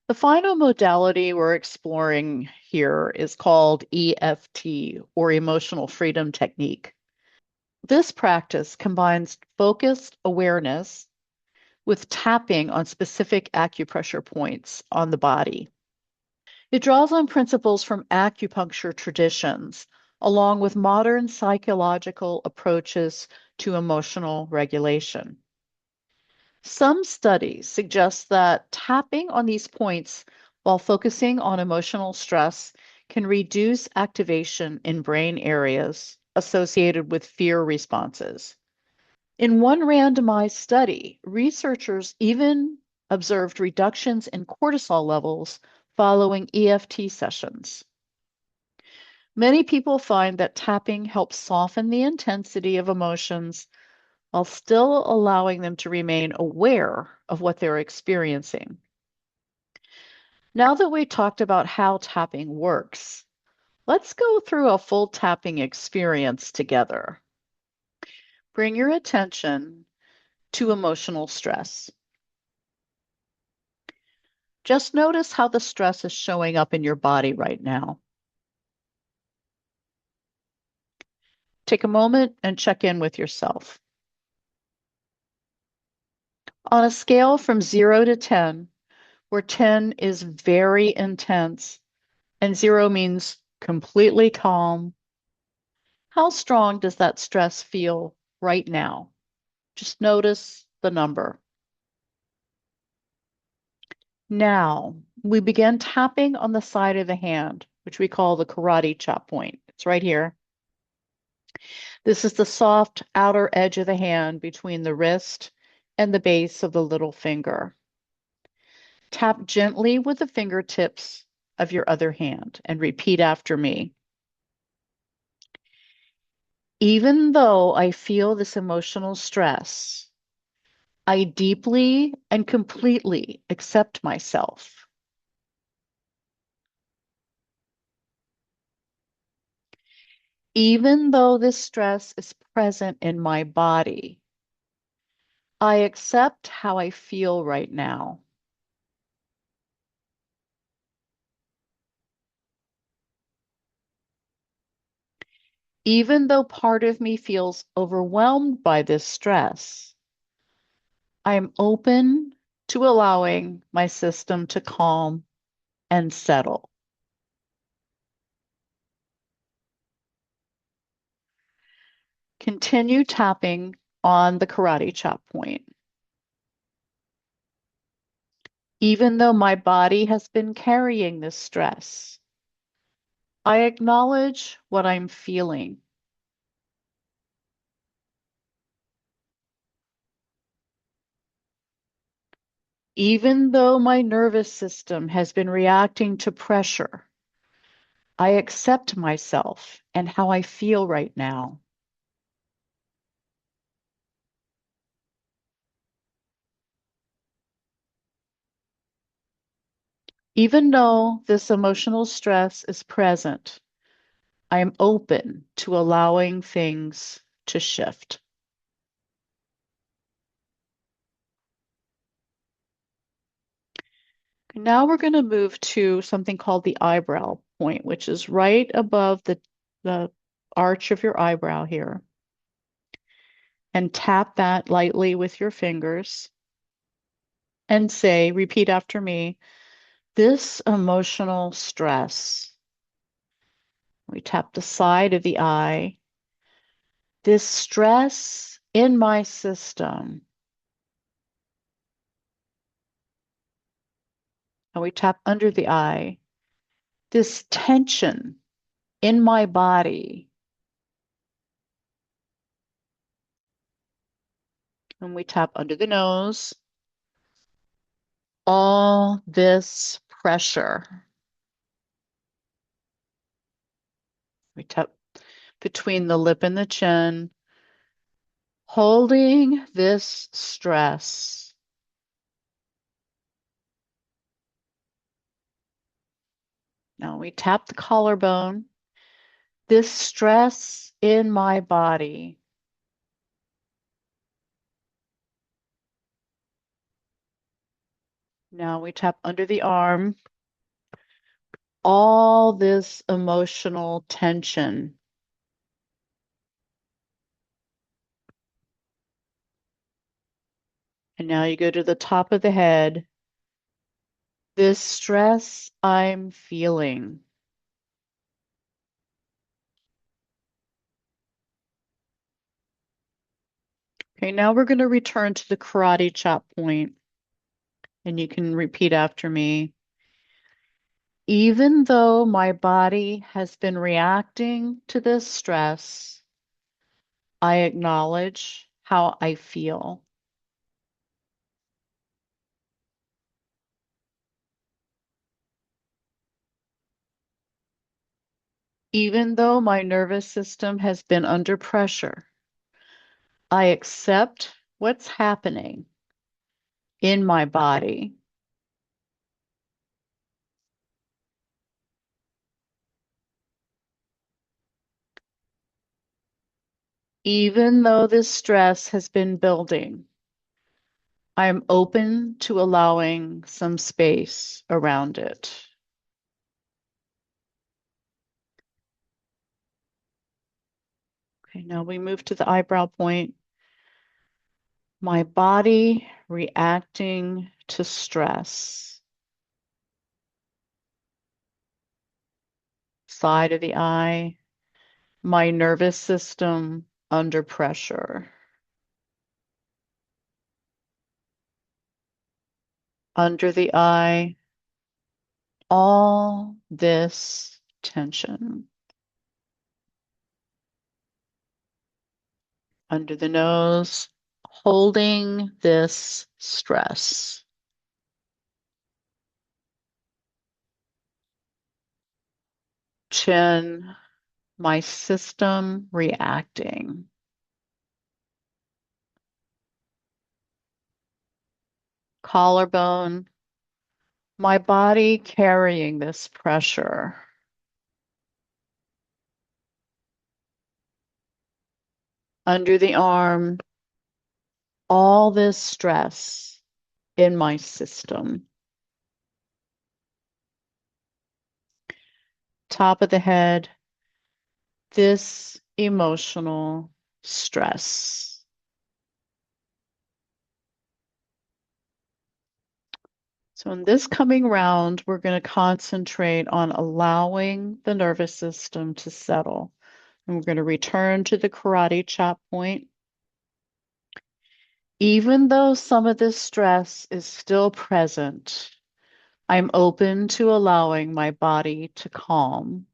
The final modality we're exploring here is called EFT, or Emotional Freedom Technique. This practice combines focused awareness with tapping on specific acupressure points on the body. It draws on principles from acupuncture traditions, along with modern psychological approaches to emotional regulation. Some studies suggest that tapping on these points while focusing on emotional stress can reduce activation in brain areas associated with fear responses. In one randomized study, researchers even observed reductions in cortisol levels following EFT sessions. Many people find that tapping helps soften the intensity of emotions while still allowing them to remain aware of what they're experiencing. Now that we talked about how tapping works, let's go through a full tapping experience together. Bring your attention to emotional stress. Just notice how the stress is showing up in your body right now. Take a moment and check in with yourself. On a scale from 0 to 10, where 10 is very intense and 0 means completely calm, how strong does that stress feel right now? Just notice the number. Now, we begin tapping on the side of the hand, which we call the karate chop point. It's right here. This is the soft outer edge of the hand between the wrist and the base of the little finger. Tap gently with the fingertips of your other hand and repeat after me. Even though I feel this emotional stress, I deeply and completely accept myself. Even though this stress is present in my body, I accept how I feel right now. Even though part of me feels overwhelmed by this stress, I am open to allowing my system to calm and settle. Continue tapping on the karate chop point. Even though my body has been carrying this stress, I acknowledge what I'm feeling. Even though my nervous system has been reacting to pressure, I accept myself and how I feel right now. Even though this emotional stress is present, I am open to allowing things to shift. Now we're going to move to something called the eyebrow point, which is right above the arch of your eyebrow here. And tap that lightly with your fingers and say, repeat after me, this emotional stress. We tap the side of the eye. This stress in my system. And we tap under the eye. This tension in my body. And we tap under the nose. All this pressure. We tap between the lip and the chin, holding this stress. Now we tap the collarbone. This stress in my body. Now we tap under the arm. All this emotional tension. And now you go to the top of the head. This stress I'm feeling. Okay, now we're going to return to the karate chop point, and you can repeat after me. Even though my body has been reacting to this stress, I acknowledge how I feel. Even though my nervous system has been under pressure, I accept what's happening in my body. Even though this stress has been building, I am open to allowing some space around it. Okay, now we move to the eyebrow point. My body reacting to stress. Side of the eye. My nervous system under pressure. Under the eye. All this tension. Under the nose. Holding this stress. Chin. My system reacting. Collarbone. My body carrying this pressure. Under the arm. All this stress in my system. Top of the head. This emotional stress. So in this coming round, we're going to concentrate on allowing the nervous system to settle. And we're going to return to the karate chop point. Even though some of this stress is still present, I'm open to allowing my body to calm.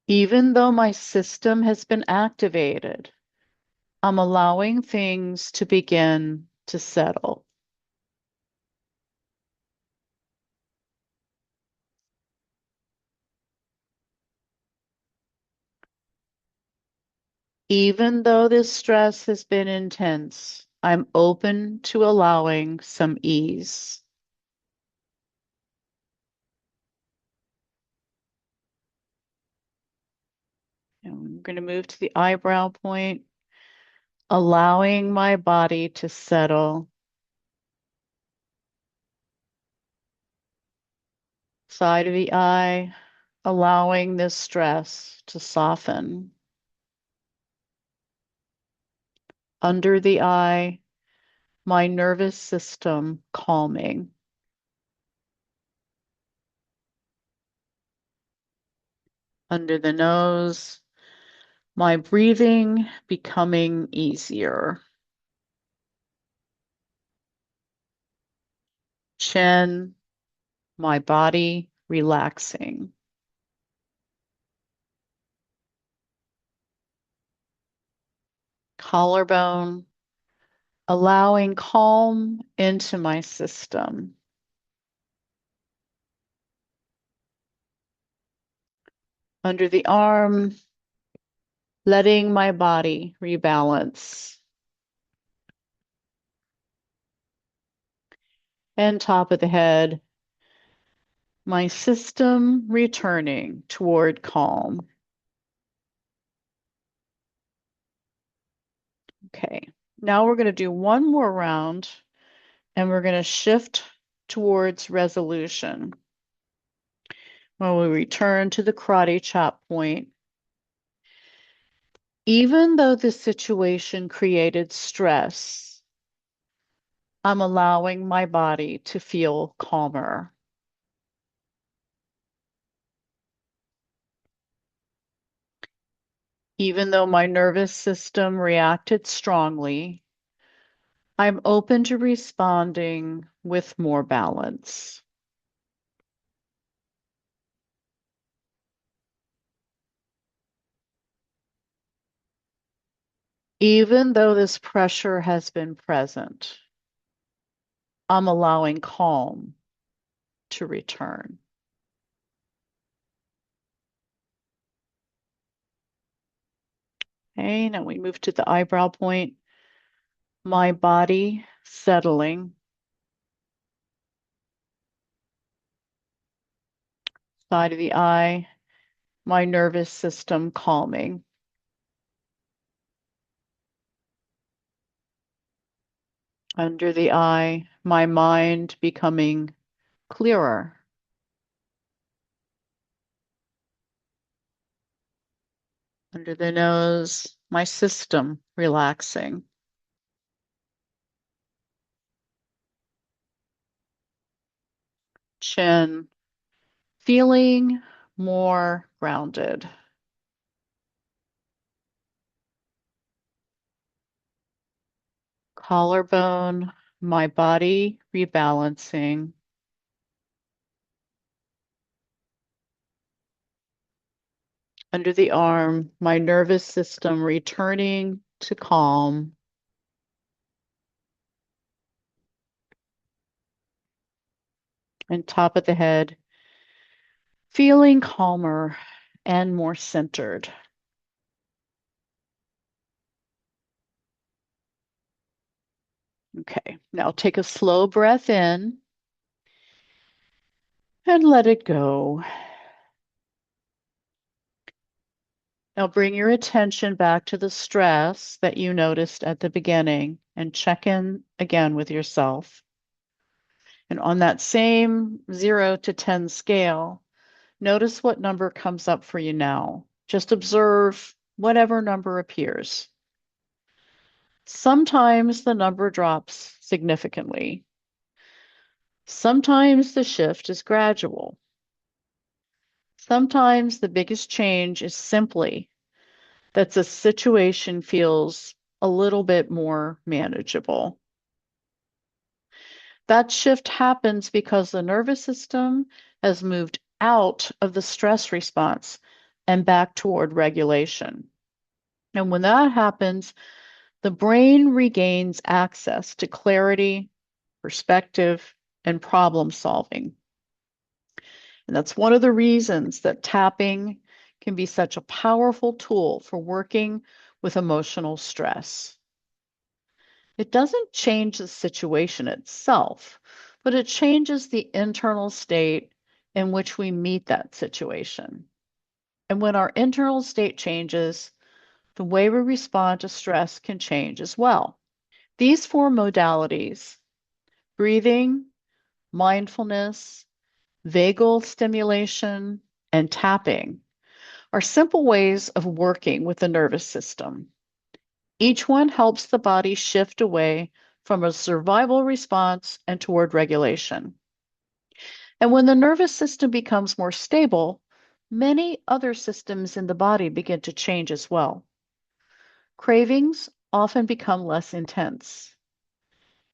Even though my system has been activated, I'm allowing things to begin to settle. Even though this stress has been intense, I'm open to allowing some ease. And I'm going to move to the eyebrow point, allowing my body to settle. Side of the eye, allowing this stress to soften. Under the eye, my nervous system calming. Under the nose, my breathing becoming easier. Chin, my body relaxing. Collarbone, allowing calm into my system. Under the arm, letting my body rebalance. And top of the head, my system returning toward calm. Okay, now we're going to do one more round and we're going to shift towards resolution. When we return to the karate chop point, even though the situation created stress, I'm allowing my body to feel calmer. Even though my nervous system reacted strongly, I'm open to responding with more balance. Even though this pressure has been present, I'm allowing calm to return. Okay, now we move to the eyebrow point. My body settling, side of the eye, my nervous system calming. Under the eye, my mind becoming clearer. Under the nose, my system relaxing. Chin, feeling more grounded. Collarbone, my body rebalancing. Under the arm, my nervous system returning to calm. And top of the head, feeling calmer and more centered. Okay, now take a slow breath in and let it go. Now bring your attention back to the stress that you noticed at the beginning and check in again with yourself. And on that same 0 to 10 scale, notice what number comes up for you now. Just observe whatever number appears. Sometimes the number drops significantly. Sometimes the shift is gradual. Sometimes the biggest change is simply that the situation feels a little bit more manageable. That shift happens because the nervous system has moved out of the stress response and back toward regulation. And when that happens, the brain regains access to clarity, perspective, and problem solving. And that's one of the reasons that tapping can be such a powerful tool for working with emotional stress. It doesn't change the situation itself, but it changes the internal state in which we meet that situation. And when our internal state changes, the way we respond to stress can change as well. These four modalities, breathing, mindfulness, vagal stimulation, and tapping, are simple ways of working with the nervous system. Each one helps the body shift away from a survival response and toward regulation. And when the nervous system becomes more stable, many other systems in the body begin to change as well. Cravings often become less intense.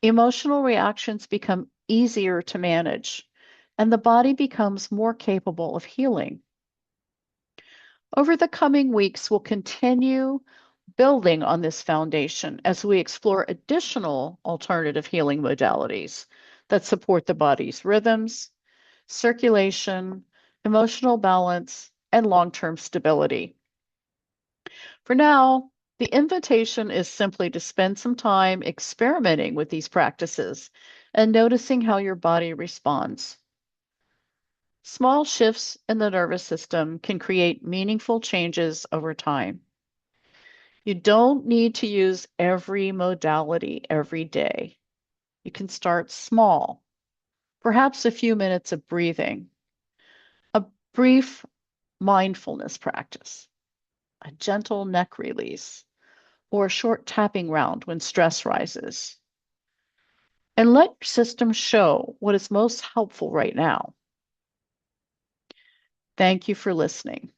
Emotional reactions become easier to manage, and the body becomes more capable of healing. Over the coming weeks, we'll continue building on this foundation as we explore additional alternative healing modalities that support the body's rhythms, circulation, emotional balance, and long-term stability. For now, the invitation is simply to spend some time experimenting with these practices and noticing how your body responds. Small shifts in the nervous system can create meaningful changes over time. You don't need to use every modality every day. You can start small, perhaps a few minutes of breathing, a brief mindfulness practice, a gentle neck release, or a short tapping round when stress rises. And let your system show what is most helpful right now. Thank you for listening.